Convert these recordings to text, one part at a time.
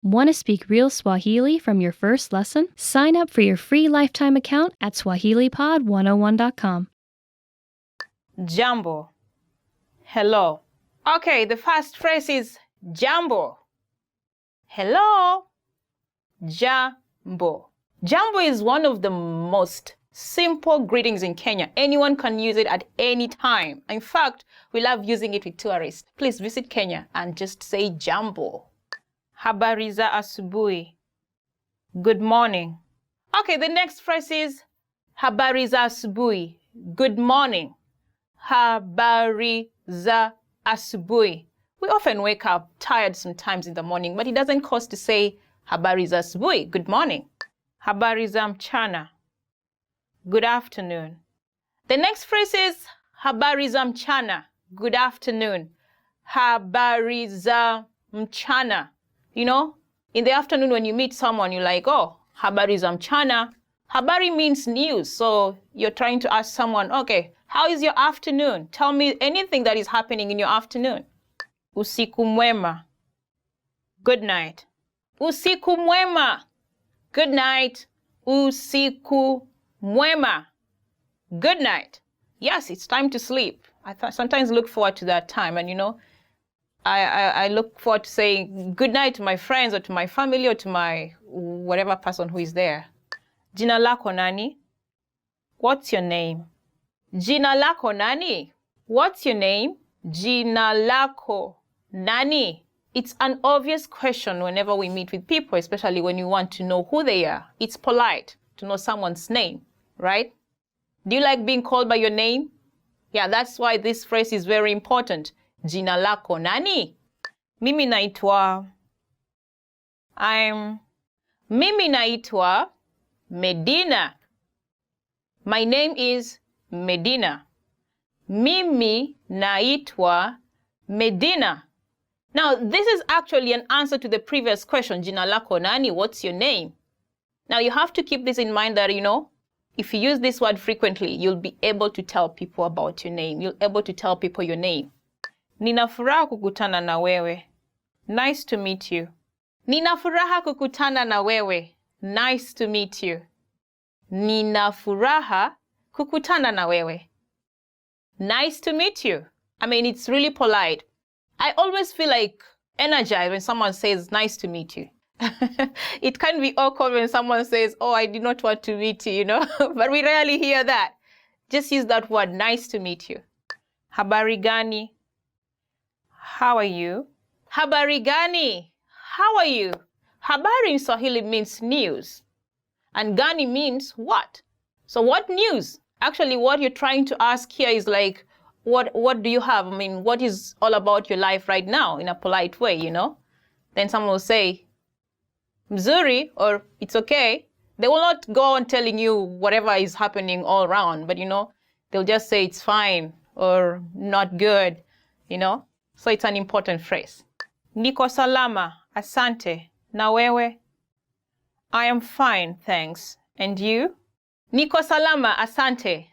Want to speak real Swahili from your first lesson? Sign up for your free lifetime account at swahilipod101.com. Jambo. Hello. Okay, the first phrase is jambo. Hello. Jambo. Jambo is one of the most simple greetings in Kenya. Anyone can use it at any time. In fact, we love using it with tourists. Please visit Kenya and just say jambo. Habari za asubuhi. Good morning. Okay, the next phrase is habari za asubuhi. Good morning. Habari za asubuhi. We often wake up tired sometimes in the morning, but it doesn't cost to say habari za asubuhi. Good morning. Habari za mchana. Good afternoon. The next phrase is habari za mchana. Good afternoon. Habari za mchana. You know, in the afternoon when you meet someone, you're like, oh, habari za mchana. Habari means news. So you're trying to ask someone, okay, how is your afternoon? Tell me anything that is happening in your afternoon. Usiku mwema. Good night. Usiku mwema. Good night. Usiku mwema. Good night. Yes, it's time to sleep. I sometimes look forward to that time. And, you know, I look forward to saying good night to my friends or to my family or to my whatever person who is there. Jina lako nani? What's your name? Jina lako nani? What's your name? Jina lako nani? It's an obvious question whenever we meet with people, especially when you want to know who they are. It's polite to know someone's name, right? Do you like being called by your name? Yeah, that's why this phrase is very important. Jina lako nani? Mimi naitwa. Mimi naitwa Medina. My name is Medina. Mimi naitwa Medina. Now, this is actually an answer to the previous question, Jina lako nani? What's your name? Now, you have to keep this in mind that, you know, if you use this word frequently, you'll be able to tell people about your name. You'll be able to tell people your name. Nina furaha kukutana na wewe. Nice to meet you. Nina furaha kukutana na wewe. Nice to meet you. Nina furaha kukutana na wewe. Nice to meet you. I mean, it's really polite. I always feel like energized when someone says, nice to meet you. It can be awkward when someone says, oh, I did not want to meet you, you know, but we rarely hear that. Just use that word, nice to meet you. Habari gani? How are you? Habari gani? How are you? Habari in Swahili means news. And gani means what? So what news? Actually, what you're trying to ask here is like, what do you have? I mean, what is all about your life right now in a polite way, you know? Then someone will say, mzuri, or it's okay. They will not go on telling you whatever is happening all around, but, you know, they'll just say it's fine or not good, you know? So it's an important phrase. Niko salama, asante, na wewe? I am fine, thanks. And you? Niko salama, asante.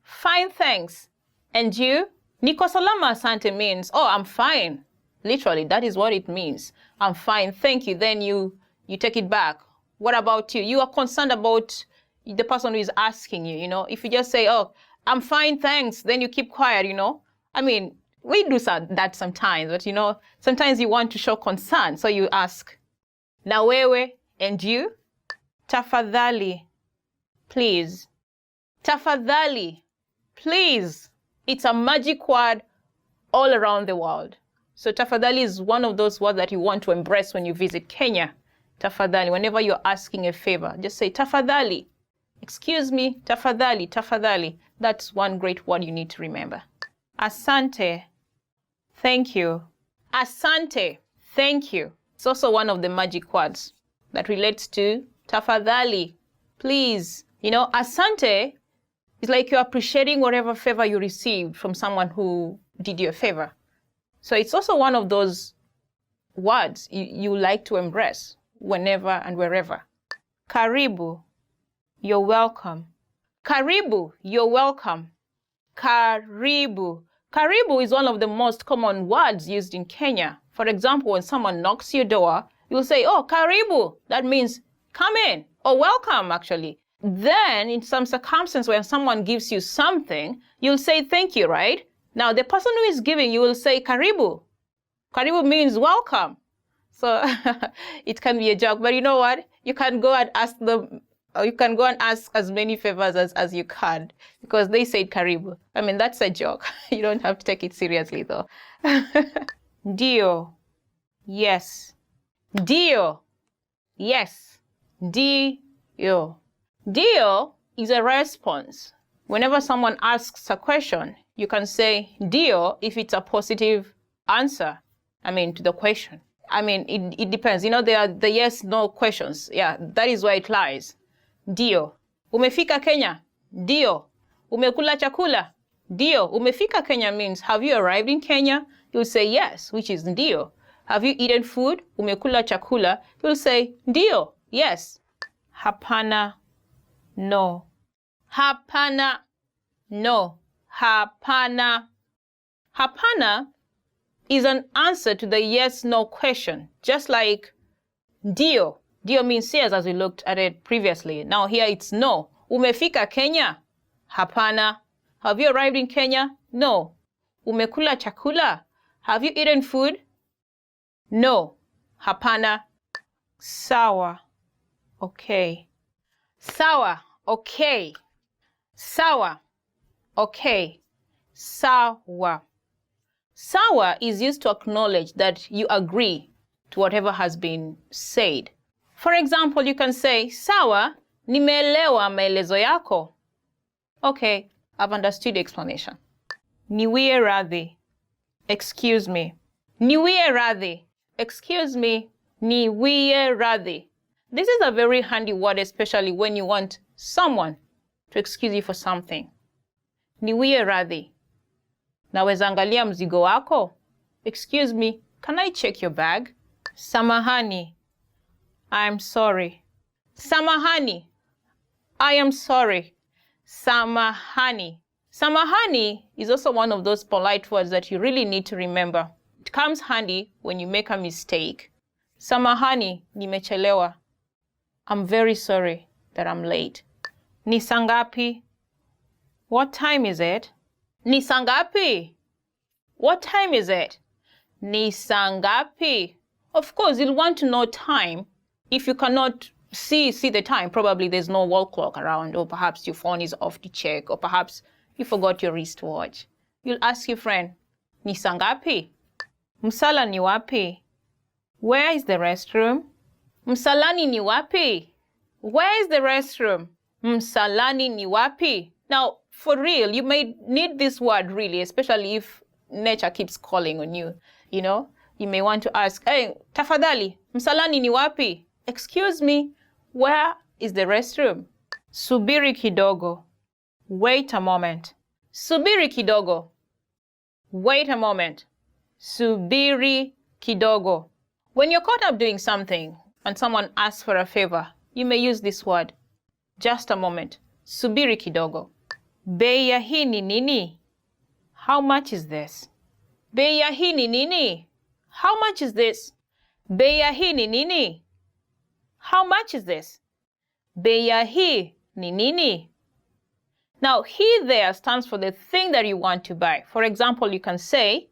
Fine, thanks. And you? Niko salama, asante means, oh, I'm fine. Literally, that is what it means. I'm fine, thank you. Then you take it back. What about you? You are concerned about the person who is asking you, you know? If you just say, oh, I'm fine, thanks, then you keep quiet, you know? I mean, we do that sometimes, but, you know, sometimes you want to show concern, so you ask, na wewe, and you? Tafadhali, please. Tafadhali, please. It's a magic word all around the world. So tafadhali is one of those words that you want to embrace when you visit Kenya. Tafadhali, whenever you're asking a favor, just say tafadhali. Excuse me, tafadhali, tafadhali. That's one great word you need to remember. Asante, thank you. Asante, thank you. It's also one of the magic words that relates to tafadhali, please. You know, asante is like you're appreciating whatever favor you received from someone who did you a favor. So it's also one of those words you like to embrace whenever and wherever. Karibu, you're welcome. Karibu, you're welcome. Karibu. Karibu is one of the most common words used in Kenya. For example, when someone knocks your door, you'll say, oh, karibu. That means come in, or welcome, actually. Then, in some circumstance when someone gives you something, you'll say thank you, right? Now, the person who is giving, you will say karibu. Karibu means welcome. So it can be a joke, but you know what? You can go and ask them, or you can go and ask as many favors as you can, because they said karibu. I mean, that's a joke. You don't have to take it seriously, though. Dio. Yes. Dio. Yes. Dio. Dio is a response. Whenever someone asks a question, you can say dio if it's a positive answer, to the question. It depends. There are the yes, no questions. Yeah, that is where it lies. Dio. Umefika Kenya? Dio. Umekula chakula? Dio. Umefika Kenya means, have you arrived in Kenya? You'll say yes, which is dio. Have you eaten food? Umekula chakula? You'll say dio, yes. Hapana, no. Hapana, no. Hapana. Hapana is an answer to the yes-no question, just like dio. Dio means yes, as we looked at it previously. Now here it's no. Umefika Kenya? Hapana. Have you arrived in Kenya? No. Umekula chakula? Have you eaten food? No. Hapana. Sawa. Okay. Sawa. Okay. Sawa. Okay. Sawa. Sawa is used to acknowledge that you agree to whatever has been said. For example, you can say, sawa, nimeelewa maelezo yako. Okay, I've understood the explanation. Niwie radhi. Excuse me. Niwie radhi. Excuse me. Niwie radhi. This is a very handy word, especially when you want someone to excuse you for something. Niwie radhi. Naweza angalia mzigo wako? Excuse me, can I check your bag? Samahani. I'm sorry. Samahani. I am sorry. Samahani. Samahani is also one of those polite words that you really need to remember. It comes handy when you make a mistake. Samahani, nimechelewa. I'm very sorry that I'm late. Ni saa ngapi? What time is it? Ni saa ngapi? What time is it? Ni saa ngapi? Of course, you'll want to know time. If you cannot see the time, probably there's no wall clock around, or perhaps your phone is off to check, or perhaps you forgot your wristwatch. You'll ask your friend, ni saa ngapi? Msala ni wapi? Where is the restroom? Msalani ni wapi? Where is the restroom? Msalani ni wapi? Now, for real, you may need this word really, especially if nature keeps calling on you. You may want to ask, hey, tafadhali, msalani ni wapi? Excuse me, where is the restroom? Subiri kidogo. Wait a moment. Subiri kidogo. Wait a moment. Subiri kidogo. When you're caught up doing something and someone asks for a favor, you may use this word. Just a moment. Subiri kidogo. Bei ya hii ni nini? How much is this? Bei ya hii ni nini? How much is this? Bei ya hii ni nini? How much is this? Bei ya hii ni nini? Now, he there stands for the thing that you want to buy. For example, you can say,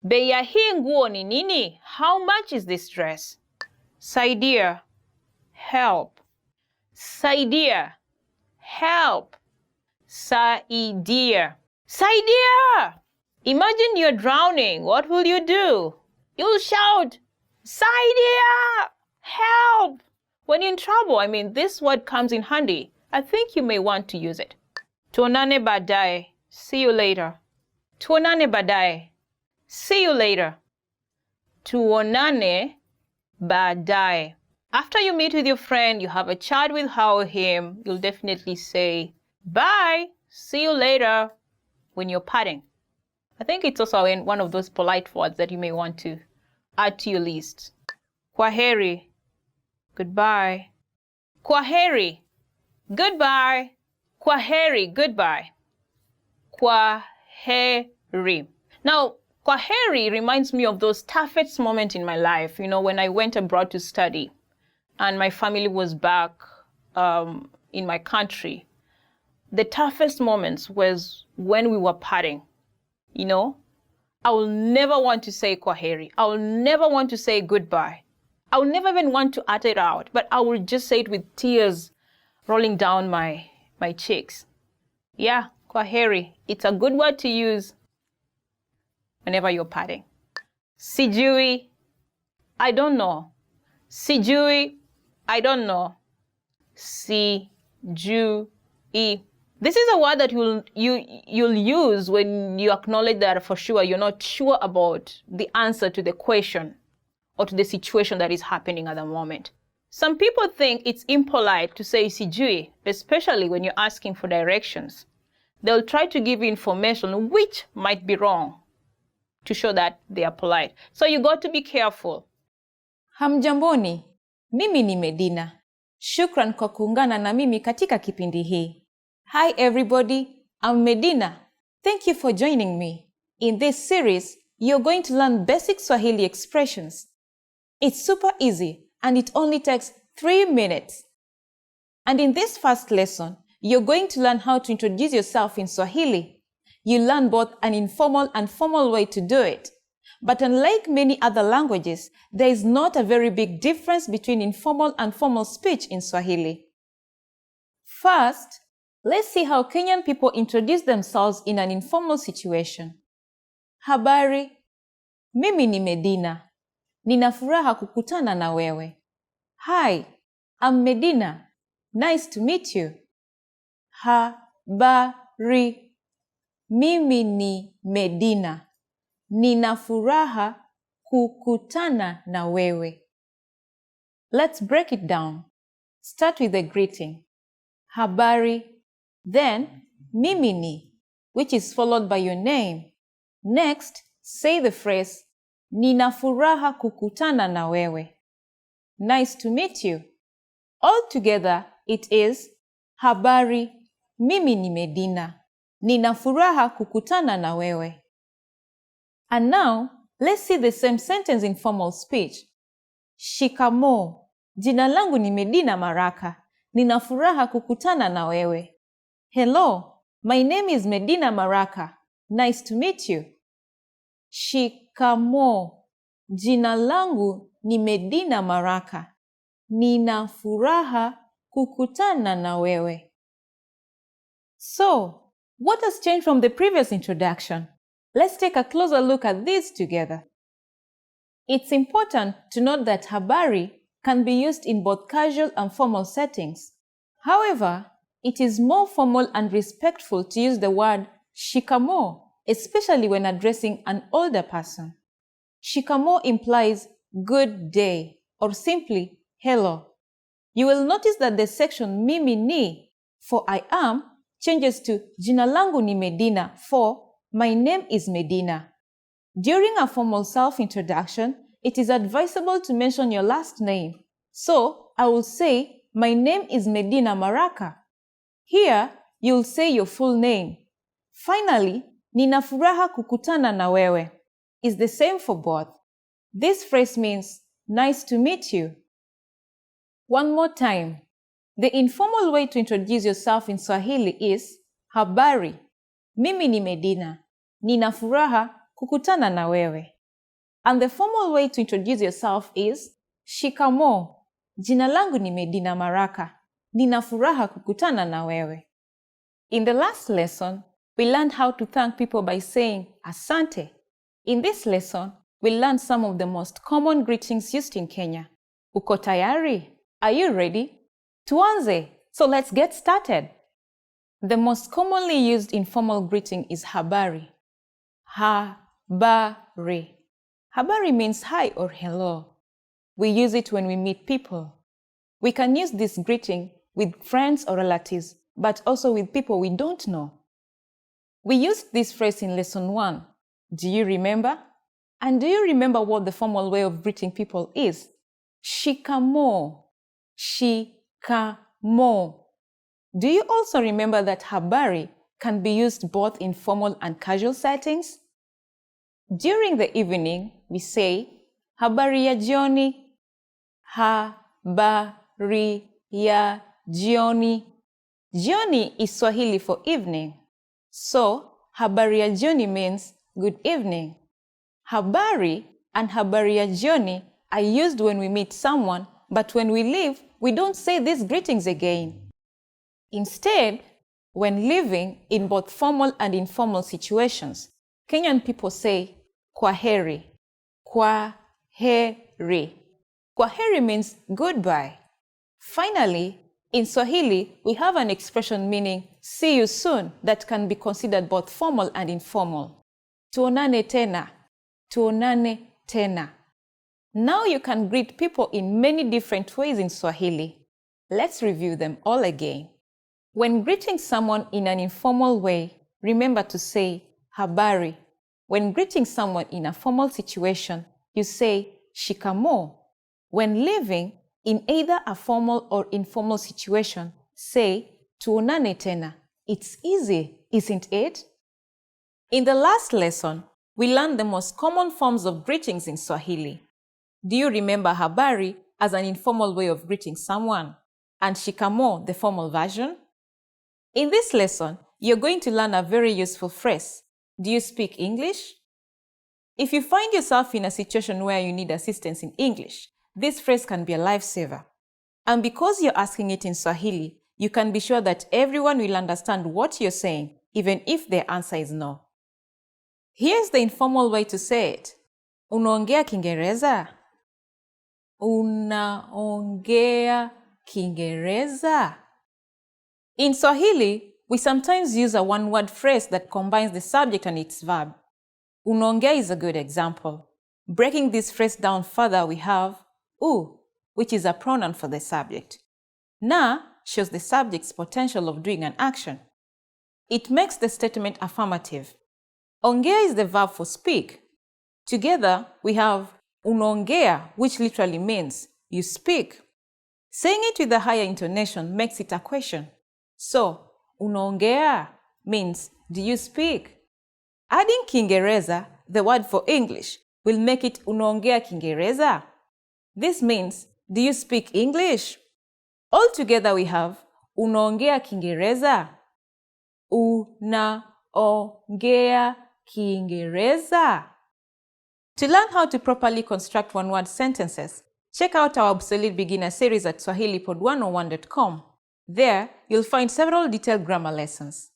bei ya hii nguo ni nini? How much is this dress? Saidia. Help. Saidia. Help. Saidia. Saidia! Imagine you're drowning. What will you do? You'll shout, Saidia! Help! When you're in trouble, this word comes in handy. I think you may want to use it. Tuonane baadaye. See you later. Tuonane baadaye. See you later. Tuonane baadaye. After you meet with your friend, you have a chat with her or him, you'll definitely say, bye, see you later, when you're parting. I think it's also one of those polite words that you may want to add to your list. Kwaheri, goodbye. Kwaheri, goodbye. Kwaheri, goodbye. Kwaheri. Now, Kwaheri reminds me of those toughest moments in my life, when I went abroad to study and my family was back in my country. The toughest moments was when we were parting, I will never want to say kwaheri. I will never want to say goodbye. I will never even want to utter it out, but I will just say it with tears rolling down my cheeks. Yeah, kwaheri. It's a good word to use whenever you're parting. Sijui, I don't know. Sijui, I don't know. Sijui. This is a word that you'll use when you acknowledge that for sure you're not sure about the answer to the question or to the situation that is happening at the moment. Some people think it's impolite to say sijui, especially when you're asking for directions. They'll try to give you information which might be wrong to show that they are polite. So you got to be careful. Hamjamboni, mimi ni Medina. Shukran kwa kuungana na mimi katika kipindi hii. Hi everybody, I'm Medina. Thank you for joining me. In this series, you're going to learn basic Swahili expressions. It's super easy and it only takes 3 minutes. And in this first lesson, you're going to learn how to introduce yourself in Swahili. You learn both an informal and formal way to do it. But unlike many other languages, there is not a very big difference between informal and formal speech in Swahili. First, let's see how Kenyan people introduce themselves in an informal situation. Habari, mimi ni Medina. Nina furaha kukutana na wewe. Hi, I'm Medina. Nice to meet you. Habari, mimi ni Medina. Nina furaha kukutana na wewe. Let's break it down. Start with the greeting. Habari. Then, mimi ni, which is followed by your name. Next, say the phrase, Nina furaha kukutana na wewe. Nice to meet you. All together, it is, Habari, mimi ni Medina. Nina furaha kukutana na wewe. And now, let's see the same sentence in formal speech. Shikamoo. Jina langu ni Medina Maraka. Nina furaha kukutana na wewe. Hello, my name is Medina Maraka. Nice to meet you. Shikamoo. Jina langu ni Medina Maraka. Nina furaha kukutana na wewe. So, what has changed from the previous introduction? Let's take a closer look at these together. It's important to note that habari can be used in both casual and formal settings. However, it is more formal and respectful to use the word shikamoo, especially when addressing an older person. Shikamoo implies good day or simply hello. You will notice that the section mimi ni for I am changes to jina langu ni Medina for my name is Medina. During a formal self-introduction, it is advisable to mention your last name. So, I will say, my name is Medina Maraka. Here, you'll say your full name. Finally, Nina furaha kukutana na wewe is the same for both. This phrase means, nice to meet you. One more time. The informal way to introduce yourself in Swahili is, habari. Mimi ni Medina. Nina furaha kukutana na wewe. And the formal way to introduce yourself is, shikamoo. Jina langu ni Medina Maraka. Nina furaha kukutana na wewe. In the last lesson, we learned how to thank people by saying asante. In this lesson, we learned some of the most common greetings used in Kenya. Uko tayari? Are you ready? Tuanze. So let's get started. The most commonly used informal greeting is habari. Habari. Habari means hi or hello. We use it when we meet people. We can use this greeting with friends or relatives, but also with people we don't know. We used this phrase in lesson 1. Do you remember? And do you remember what the formal way of greeting people is? Shikamoo. Shikamoo. Do you also remember that habari can be used both in formal and casual settings? During the evening, we say habari ya jioni. Habari ya jioni. Jioni is Swahili for evening. So, habari ya jioni means good evening. Habari and habari ya jioni are used when we meet someone, but when we leave, we don't say these greetings again. Instead, when living in both formal and informal situations, Kenyan people say kwaheri. Kwaheri. Kwaheri means goodbye. Finally, in Swahili, we have an expression meaning see you soon that can be considered both formal and informal. Tuonane tena. Tuonane tena. Now you can greet people in many different ways in Swahili. Let's review them all again. When greeting someone in an informal way, remember to say habari. When greeting someone in a formal situation, you say shikamoo. When living in either a formal or informal situation, say tuonane tena. It's easy, isn't it? In the last lesson, we learned the most common forms of greetings in Swahili. Do you remember habari as an informal way of greeting someone and shikamoo, the formal version? In this lesson, you're going to learn a very useful phrase. Do you speak English? If you find yourself in a situation where you need assistance in English, this phrase can be a lifesaver. And because you're asking it in Swahili, you can be sure that everyone will understand what you're saying, even if their answer is no. Here's the informal way to say it. Unaongea Kiingereza? Unaongea Kiingereza? In Swahili, we sometimes use a one-word phrase that combines the subject and its verb. Unaongea is a good example. Breaking this phrase down further, we have u, which is a pronoun for the subject. Na shows the subject's potential of doing an action. It makes the statement affirmative. Ongea is the verb for speak. Together, we have unaongea, which literally means you speak. Saying it with a higher intonation makes it a question. So, unaongea means do you speak? Adding Kiingereza, the word for English, will make it unaongea Kiingereza. This means, do you speak English? Altogether we have unaongea Kiingereza. Unaongea Kiingereza. To learn how to properly construct one-word sentences, check out our obsolete beginner series at swahilipod101.com. There, you'll find several detailed grammar lessons.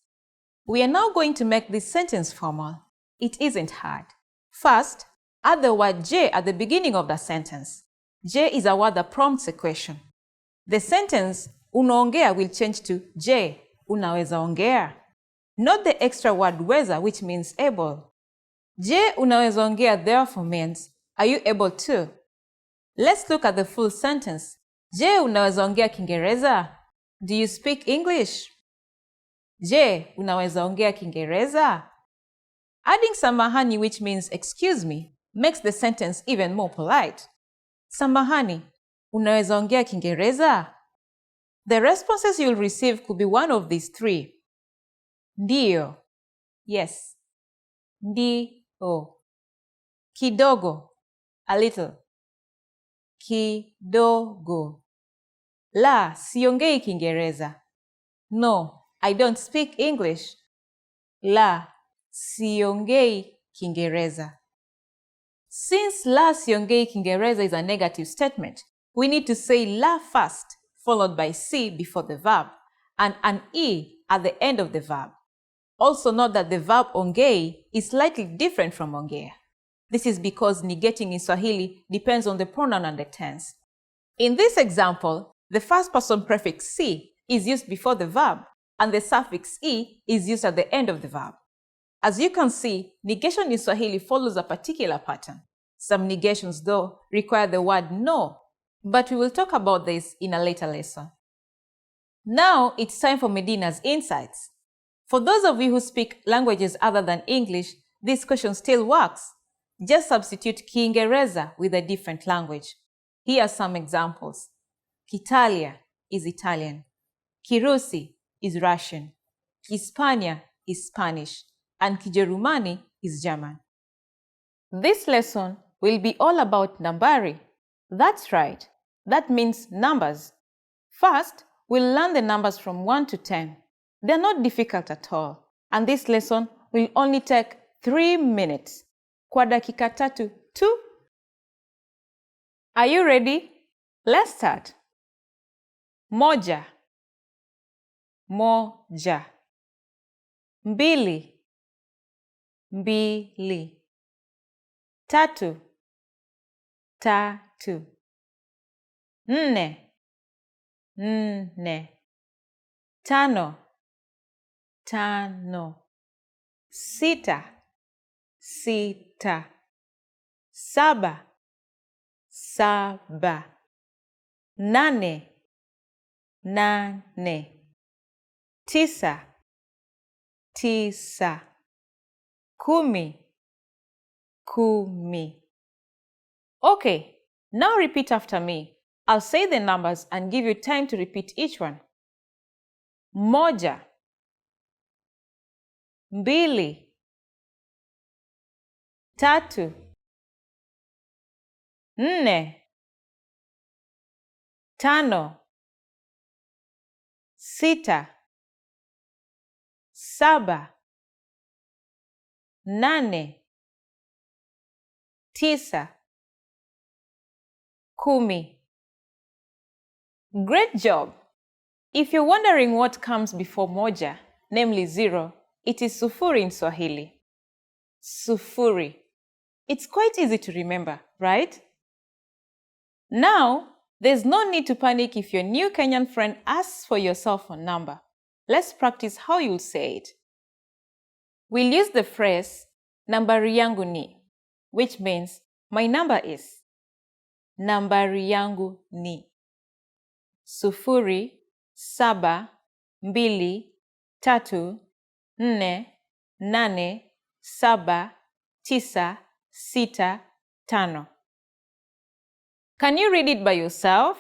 We are now going to make this sentence formal. It isn't hard. First, add the word J at the beginning of the sentence. J is a word that prompts a question. The sentence unaongea will change to J, unaweza ongea. Note the extra word weza, which means able. J, unaweza ongea therefore means, are you able to? Let's look at the full sentence. Je, unaweza ongea Kiingereza? Do you speak English? Je, unaweza ongea Kiingereza? Adding samahani, which means excuse me, makes the sentence even more polite. Samahani, unaweza ongea Kiingereza? The responses you'll receive could be one of these three. Ndio, yes. Ndio. Kidogo, a little. Kidogo. La, siongei Kiingereza. No, I don't speak English. La, siongei Kiingereza. Since la siongei Kiingereza is a negative statement, we need to say la first, followed by si before the verb, and an e at the end of the verb. Also note that the verb ongei is slightly different from ongea. This is because negating in Swahili depends on the pronoun and the tense. In this example, the first person prefix si is used before the verb, and the suffix e is used at the end of the verb. As you can see, negation in Swahili follows a particular pattern. Some negations, though, require the word no, but we will talk about this in a later lesson. Now, it's time for Medina's insights. For those of you who speak languages other than English, this question still works. Just substitute Kiingereza with a different language. Here are some examples. Kitalia is Italian. Kirusi is Russian. Kispania is Spanish. And Kijerumani is German. This lesson will be all about nambari. That's right, that means numbers. First, we'll learn the numbers from 1 to 10. They're not difficult at all, and this lesson will only take 3 minutes. Kwa dakika tatu tu. Are you ready? Let's start. Moja, moja. Mbili, mbili. Tatu, tatu. Nne, nne. Tano, tano. Sita, sita. Saba, saba. Nane, nane. Tisa, tisa. Kumi, kumi. Okay, now repeat after me. I'll say the numbers and give you time to repeat each one. Moja, mbili, tatu, nne, tano, sita, saba, nane, tisa, kumi. Great job! If you're wondering what comes before moja, namely 0, it is sufuri in Swahili. Sufuri. It's quite easy to remember, right? Now, there's no need to panic if your new Kenyan friend asks for your cell phone number. Let's practice how you'll say it. We'll use the phrase, nambari yangu ni, which means, my number is. Nambari yangu ni. Sufuri, saba, mbili, tatu, nne, nane, saba, tisa, sita, tano. Can you read it by yourself?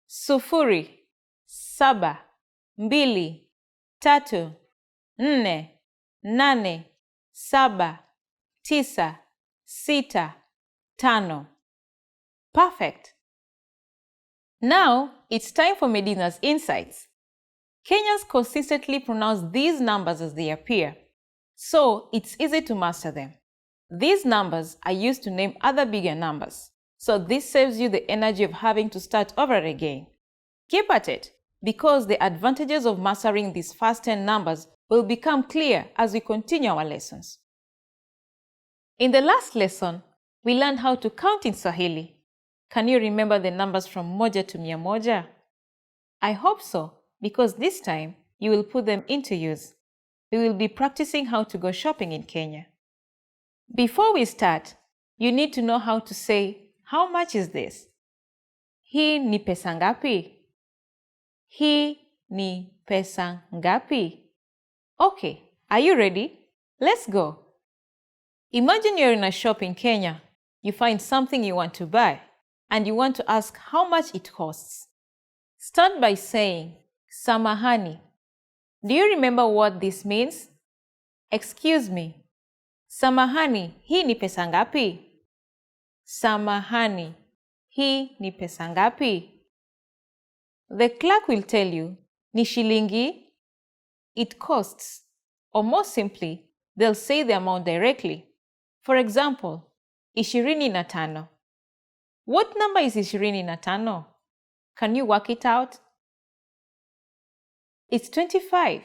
Sufuri, saba, mbili, tatu, nne, nane, saba, tisa, sita, tano. Perfect! Now, it's time for Medina's insights. Kenyans consistently pronounce these numbers as they appear, so it's easy to master them. These numbers are used to name other bigger numbers, so this saves you the energy of having to start over again. Keep at it, because the advantages of mastering these first 10 numbers will become clear as we continue our lessons. In the last lesson, we learned how to count in Swahili. Can you remember the numbers from moja to mia moja? I hope so, because this time you will put them into use. We will be practicing how to go shopping in Kenya. Before we start, you need to know how to say, how much is this? Hii ni pesa ngapi? Hii ni pesa ngapi? Okay, are you ready? Let's go. Imagine you're in a shop in Kenya. You find something you want to buy, and you want to ask how much it costs. Start by saying, samahani. Do you remember what this means? Excuse me. Samahani, hii ni pesa ngapi? Samahani, hii ni pesa ngapi? The clerk will tell you, ni shilingi, it costs. Or more simply, they'll say the amount directly. For example, 25. What number is 25? Can you work it out? It's 25.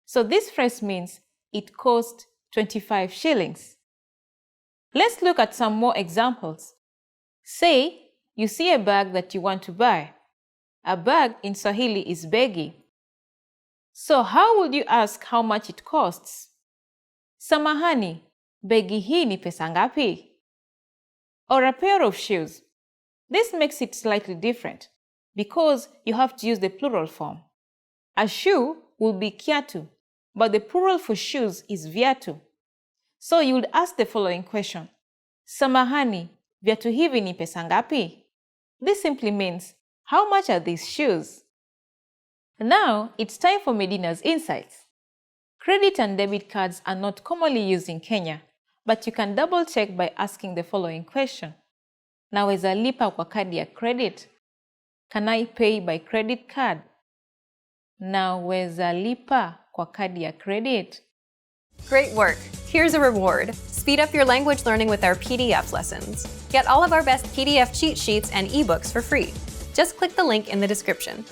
So this phrase means it cost 25 shillings. Let's look at some more examples. Say you see a bag that you want to buy. A bag in Swahili is begi. So how would you ask how much it costs? Samahani, begi hii ni pesa ngapi? Or a pair of shoes. This makes it slightly different because you have to use the plural form. A shoe will be kiatu, but the plural for shoes is viatu. So you would ask the following question. Samahani, viatu hivi ni pesa ngapi? This simply means, how much are these shoes? Now, it's time for Medina's insights. Credit and debit cards are not commonly used in Kenya, but you can double check by asking the following question. Naweza lipa kwa kadi ya credit? Can I pay by credit card? Naweza lipa kwa kadi ya credit? Great work! Here's a reward. Speed up your language learning with our PDF lessons. Get all of our best PDF cheat sheets and ebooks for free. Just click the link in the description.